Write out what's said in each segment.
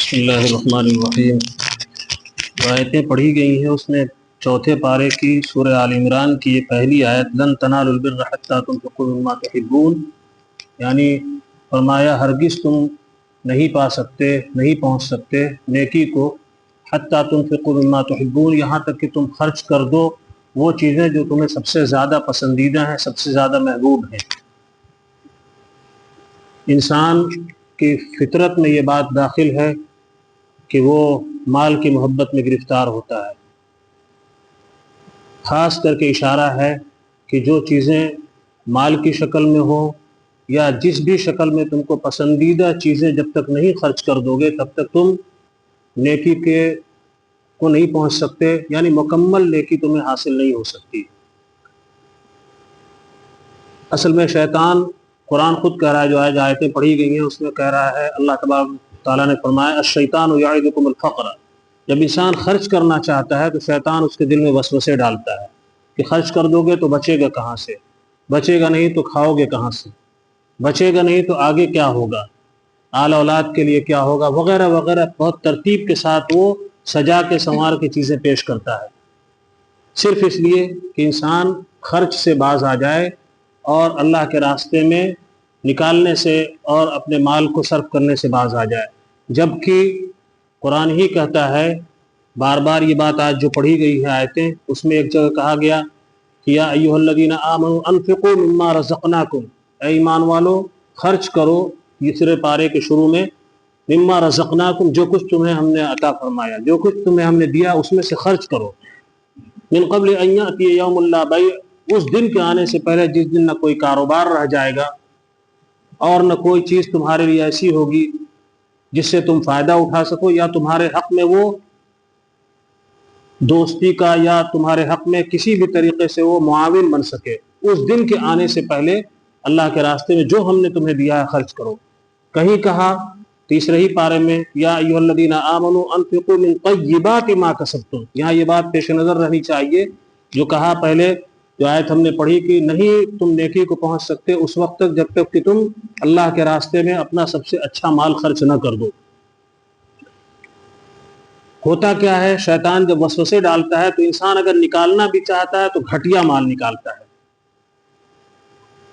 بسم اللہ الرحمن الرحیم۔ آیتیں پڑھی گئی ہیں اس میں چوتھے پارے کی سورہ آل عمران کی یہ پہلی آیت لن تنالوا البر حتی تنفقوا مما تحبون، یعنی فرمایا ہرگز تم نہیں پا سکتے، نہیں پہنچ سکتے نیکی کو حتی تنفقوا مما تحبون، یہاں تک کہ تم خرچ کر دو وہ چیزیں جو تمہیں سب سے زیادہ پسندیدہ ہیں، سب سے زیادہ محبوب ہیں۔ انسان کی فطرت میں یہ بات داخل ہے کہ وہ مال کی محبت میں گرفتار ہوتا ہے۔ خاص کر کے اشارہ ہے کہ جو چیزیں مال کی شکل میں ہوں یا جس بھی شکل میں تم کو پسندیدہ چیزیں جب تک نہیں خرچ کر دو گے تب تک تم نیکی کو نہیں پہنچ سکتے، یعنی مکمل نیکی تمہیں حاصل نہیں ہو سکتی۔ اصل میں شیطان، قرآن خود کہہ رہا ہے، جو آیتیں پڑھی گئی ہیں اس میں کہہ رہا ہے، اللہ تبارک تعالیٰ نے فرمایا الشیطان یعدکم الفقر، جب انسان خرچ کرنا چاہتا ہے تو شیطان اس کے دل میں وسوسے ڈالتا ہے کہ خرچ کر دو گے تو بچے گا کہاں سے، بچے گا نہیں تو کھاؤ گے کہاں سے، بچے گا نہیں تو آگے کیا ہوگا، آل اولاد کے لیے کیا ہوگا، وغیرہ وغیرہ۔ بہت ترتیب کے ساتھ وہ سجا کے سنوار کے چیزیں پیش کرتا ہے، صرف اس لیے کہ انسان خرچ سے باز آ جائے اور اللہ کے راستے میں نکالنے سے اور اپنے مال کو صرف کرنے سے باز آ جائے۔ جبکہ قرآن ہی کہتا ہے، بار بار یہ بات آج جو پڑھی گئی ہے آیتیں، اس میں ایک جگہ کہا گیا کہ یا ایھا الذین آمنوا انفقوا مما رزقناکم، اے ایمان والو خرچ کرو، تیسرے پارے کے شروع میں، مما رزقناکم، جو کچھ تمہیں ہم نے عطا فرمایا، جو کچھ تمہیں ہم نے دیا اس میں سے خرچ کرو، من قبل ان یأتی یوم لا بیع، اس دن کے آنے سے پہلے جس دن نہ کوئی کاروبار رہ جائے گا اور نہ کوئی چیز تمہارے لیے ایسی ہوگی جس سے تم فائدہ اٹھا سکو، یا تمہارے حق میں وہ دوستی کا یا تمہارے حق میں کسی بھی طریقے سے وہ معاون بن سکے۔ اس دن کے آنے سے پہلے اللہ کے راستے میں جو ہم نے تمہیں دیا ہے خرچ کرو۔ کہیں کہا تیسرے ہی پارے میں یا ایھا الذین آمنوا انفقوا من طیبات ما کسبتم، یہاں یہ بات پیش نظر رہنی چاہیے، جو کہا پہلے جو آیت ہم نے پڑھی کہ نہیں تم نیکی کو پہنچ سکتے اس وقت تک جب تک کہ تم اللہ کے راستے میں اپنا سب سے اچھا مال خرچ نہ کر دو۔ ہوتا کیا ہے، شیطان جب وسوسے ڈالتا ہے تو انسان اگر نکالنا بھی چاہتا ہے تو گھٹیا مال نکالتا ہے،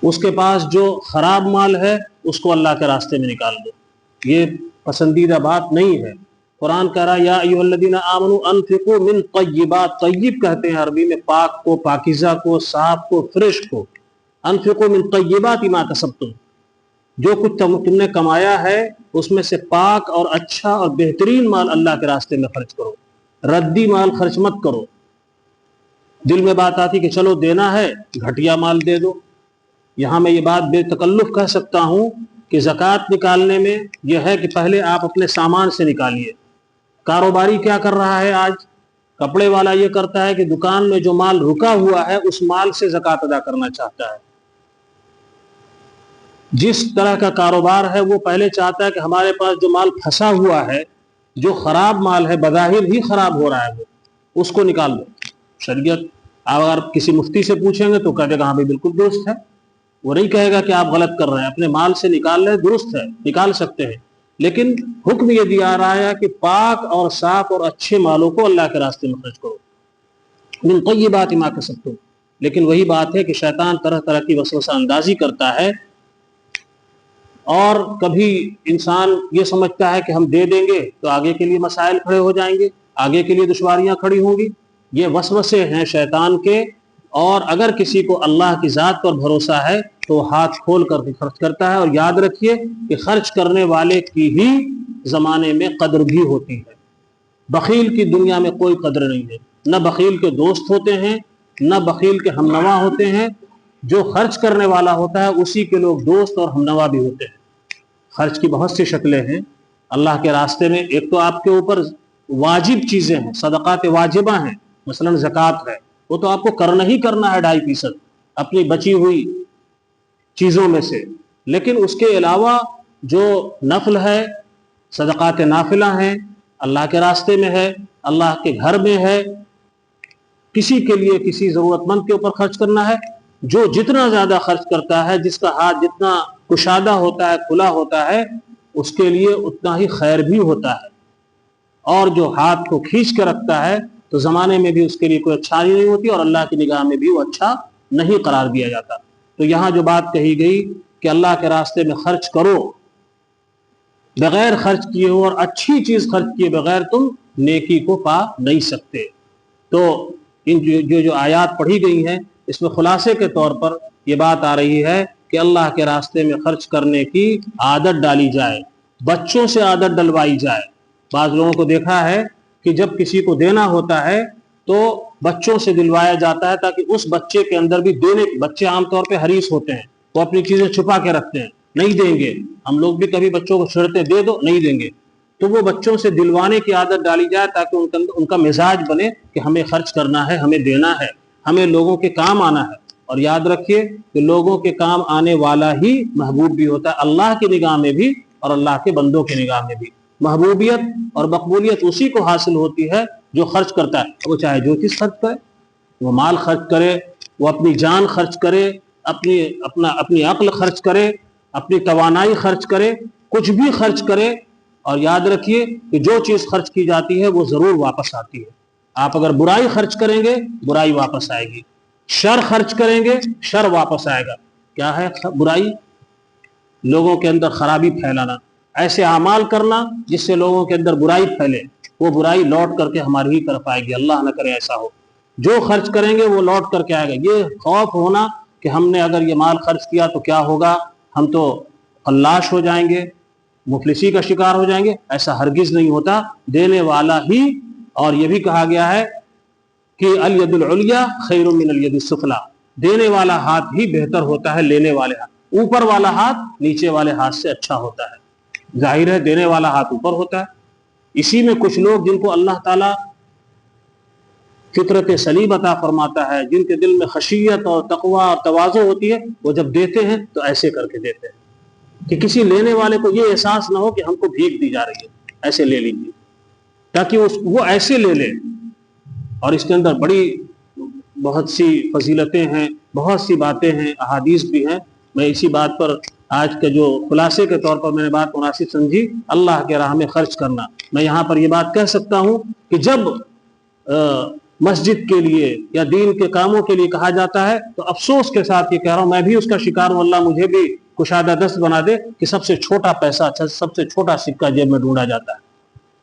اس کے پاس جو خراب مال ہے اس کو اللہ کے راستے میں نکال دو، یہ پسندیدہ بات نہیں ہے۔ قرآن کہہ رہا یا ایھا الذین آمنوا انفقوا من طیبات، طیب کہتے ہیں عربی میں پاک کو، پاکیزہ کو، صاف کو، فریش کو، انفقوا من طیبات ما کسبتم، جو کچھ تم نے کمایا ہے اس میں سے پاک اور اچھا اور بہترین مال اللہ کے راستے میں خرچ کرو، ردی مال خرچ مت کرو۔ دل میں بات آتی کہ چلو دینا ہے گھٹیا مال دے دو، یہاں میں یہ بات بے تکلف کہہ سکتا ہوں کہ زکوٰۃ نکالنے میں یہ ہے کہ پہلے آپ اپنے سامان سے نکالیے۔ کاروباری کیا کر رہا ہے آج، کپڑے والا یہ کرتا ہے کہ دکان میں جو مال رکا ہوا ہے اس مال سے زکوٰۃ ادا کرنا چاہتا ہے۔ جس طرح کا کاروبار ہے وہ پہلے چاہتا ہے کہ ہمارے پاس جو مال پھنسا ہوا ہے، جو خراب مال ہے، بظاہر ہی خراب ہو رہا ہے، وہ اس کو نکال دو۔ شریعت اگر کسی مفتی سے پوچھیں گے تو کہتے گا ہاں بھائی بالکل درست ہے، وہ نہیں کہے گا کہ آپ غلط کر رہے ہیں، اپنے مال سے نکال رہے درست ہے، نکال سکتے ہیں، لیکن حکم یہ دیا رہا ہے کہ پاک اور صاف اور اچھے مالوں کو اللہ کے راستے میں خرچ کرو، من طیبات ما کسبتم۔ لیکن وہی بات ہے کہ شیطان طرح طرح کی وسوسہ اندازی کرتا ہے، اور کبھی انسان یہ سمجھتا ہے کہ ہم دے دیں گے تو آگے کے لیے مسائل کھڑے ہو جائیں گے، آگے کے لیے دشواریاں کھڑی ہوں گی۔ یہ وسوسے ہیں شیطان کے، اور اگر کسی کو اللہ کی ذات پر بھروسہ ہے تو ہاتھ کھول کر خرچ کرتا ہے، اور یاد رکھیے کہ خرچ کرنے والے کی ہی زمانے میں قدر بھی ہوتی ہے۔ بخیل کی دنیا میں کوئی قدر نہیں ہے، نہ بخیل کے دوست ہوتے ہیں نہ بخیل کے ہمنوا ہوتے ہیں، جو خرچ کرنے والا ہوتا ہے اسی کے لوگ دوست اور ہمنوا بھی ہوتے ہیں۔ خرچ کی بہت سی شکلیں ہیں اللہ کے راستے میں، ایک تو آپ کے اوپر واجب چیزیں ہیں، صدقات واجبہ ہیں، مثلا زکوٰۃ ہے، وہ تو آپ کو کرنا ہی کرنا ہے 2.5% اپنی بچی ہوئی چیزوں میں سے، لیکن اس کے علاوہ جو نفل ہے، صدقات نافلہ ہیں، اللہ کے راستے میں ہے، اللہ کے گھر میں ہے، کسی کے لیے کسی ضرورت مند کے اوپر خرچ کرنا ہے، جو جتنا زیادہ خرچ کرتا ہے، جس کا ہاتھ جتنا کشادہ ہوتا ہے، کھلا ہوتا ہے، اس کے لیے اتنا ہی خیر بھی ہوتا ہے۔ اور جو ہاتھ کو کھینچ کے رکھتا ہے تو زمانے میں بھی اس کے لیے کوئی اچھائی نہیں ہوتی اور اللہ کی نگاہ میں بھی وہ اچھا نہیں قرار دیا جاتا۔ تو یہاں جو بات کہی گئی کہ اللہ کے راستے میں خرچ کرو، بغیر خرچ کیے ہو اور اچھی چیز خرچ کیے بغیر تم نیکی کو پا نہیں سکتے۔ تو ان جو آیات پڑھی گئی ہیں اس میں خلاصے کے طور پر یہ بات آ رہی ہے کہ اللہ کے راستے میں خرچ کرنے کی عادت ڈالی جائے، بچوں سے عادت ڈلوائی جائے۔ بعض لوگوں کو دیکھا ہے کہ جب کسی کو دینا ہوتا ہے تو بچوں سے دلوایا جاتا ہے تاکہ اس بچے کے اندر بھی دینے، بچے عام طور پہ حریص ہوتے ہیں، وہ اپنی چیزیں چھپا کے رکھتے ہیں، نہیں دیں گے۔ ہم لوگ بھی کبھی بچوں کو چھڑتے دے دو، نہیں دیں گے، تو وہ بچوں سے دلوانے کی عادت ڈالی جائے تاکہ ان کا مزاج بنے کہ ہمیں خرچ کرنا ہے، ہمیں دینا ہے، ہمیں لوگوں کے کام آنا ہے۔ اور یاد رکھیے کہ لوگوں کے کام آنے والا ہی محبوب بھی ہوتا ہے، اللہ کی نگاہ میں بھی اور اللہ کے بندوں کی نگاہ میں بھی۔ محبوبیت اور مقبولیت اسی کو حاصل ہوتی ہے جو خرچ کرتا ہے، وہ چاہے جو چیز خرچ کرے، وہ مال خرچ کرے، وہ اپنی جان خرچ کرے، اپنی عقل خرچ کرے، اپنی توانائی خرچ کرے، کچھ بھی خرچ کرے۔ اور یاد رکھیے کہ جو چیز خرچ کی جاتی ہے وہ ضرور واپس آتی ہے۔ آپ اگر برائی خرچ کریں گے برائی واپس آئے گی، شر خرچ کریں گے شر واپس آئے گا۔ کیا ہے برائی؟ لوگوں کے اندر خرابی پھیلانا، ایسے اعمال کرنا جس سے لوگوں کے اندر برائی پھیلے، وہ برائی لوٹ کر کے ہماری ہی طرف آئے گی، اللہ نہ کرے ایسا ہو۔ جو خرچ کریں گے وہ لوٹ کر کے آئے گا۔ یہ خوف ہونا کہ ہم نے اگر یہ مال خرچ کیا تو کیا ہوگا، ہم تو فلاش ہو جائیں گے، مفلسی کا شکار ہو جائیں گے، ایسا ہرگز نہیں ہوتا۔ دینے والا ہی، اور یہ بھی کہا گیا ہے کہ الید العلیٰ خیر من الید السفلیٰ، دینے والا ہاتھ ہی بہتر ہوتا ہے لینے والے ہاتھ، اوپر والا ہاتھ نیچے والے ہاتھ سے اچھا ہوتا ہے۔ ظاہر ہے دینے والا ہاتھ اوپر ہوتا ہے۔ اسی میں کچھ لوگ جن کو اللہ تعالیٰ فطرت سلیم عطا فرماتا ہے، جن کے دل میں خشیت اور تقوی اور تواضع ہوتی ہے، وہ جب دیتے ہیں تو ایسے کر کے دیتے ہیں کہ کسی لینے والے کو یہ احساس نہ ہو کہ ہم کو بھیک دی جا رہی ہے، ایسے لے لیجیے، تاکہ وہ ایسے لے لے۔ اور اس کے اندر بہت سی فضیلتیں ہیں، بہت سی باتیں ہیں، احادیث بھی ہیں۔ میں اسی بات پر آج کے جو خلاصے کے طور پر میں نے بات مناسب سمجھی، اللہ کے راہ میں خرچ کرنا۔ میں یہاں پر یہ بات کہہ سکتا ہوں کہ جب مسجد کے لیے یا دین کے کاموں کے لیے کہا جاتا ہے تو افسوس کے ساتھ یہ کہہ رہا ہوں، میں بھی اس کا شکار ہوں، اللہ مجھے بھی کشادہ دست بنا دے کہ سب سے چھوٹا پیسہ، سب سے چھوٹا سکہ جیب میں ڈھونڈا جاتا ہے۔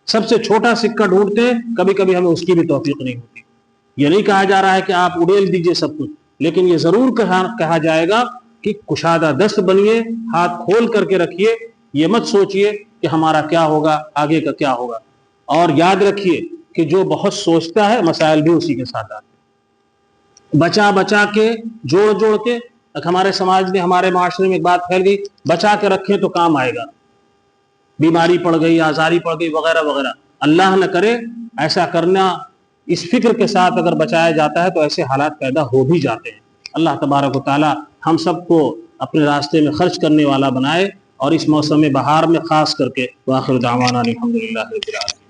سب سے چھوٹا سکہ ڈھونڈتے ہیں، کبھی کبھی ہمیں اس کی بھی توفیق نہیں ہوتی۔ یہ نہیں کہا جا رہا ہے کہ آپ اڑیل دیجئے سب کچھ، لیکن یہ ضرور کہا جائے گا کہ کشادہ دست بنیے، ہاتھ کھول کر کے رکھیے، یہ مت سوچئے کہ ہمارا کیا ہوگا، آگے کا کیا ہوگا۔ اور یاد رکھیے کہ جو بہت سوچتا ہے مسائل بھی اسی کے ساتھ آتے ہیں۔ بچا بچا کے، جوڑ جوڑ کے، ہمارے سماج میں، ہمارے معاشرے میں ایک بات پھیل گئی، بچا کے رکھیں تو کام آئے گا، بیماری پڑ گئی، آزاری پڑ گئی، وغیرہ وغیرہ۔ اللہ نہ کرے ایسا کرنا، اس فکر کے ساتھ اگر بچایا جاتا ہے تو ایسے حالات پیدا ہو بھی جاتے ہیں۔ اللہ تبارک و تعالی ہم سب کو اپنے راستے میں خرچ کرنے والا بنائے، اور اس موسم بہار میں خاص کر کے۔ وآخر دعوانا الحمدللہ رب العالمین۔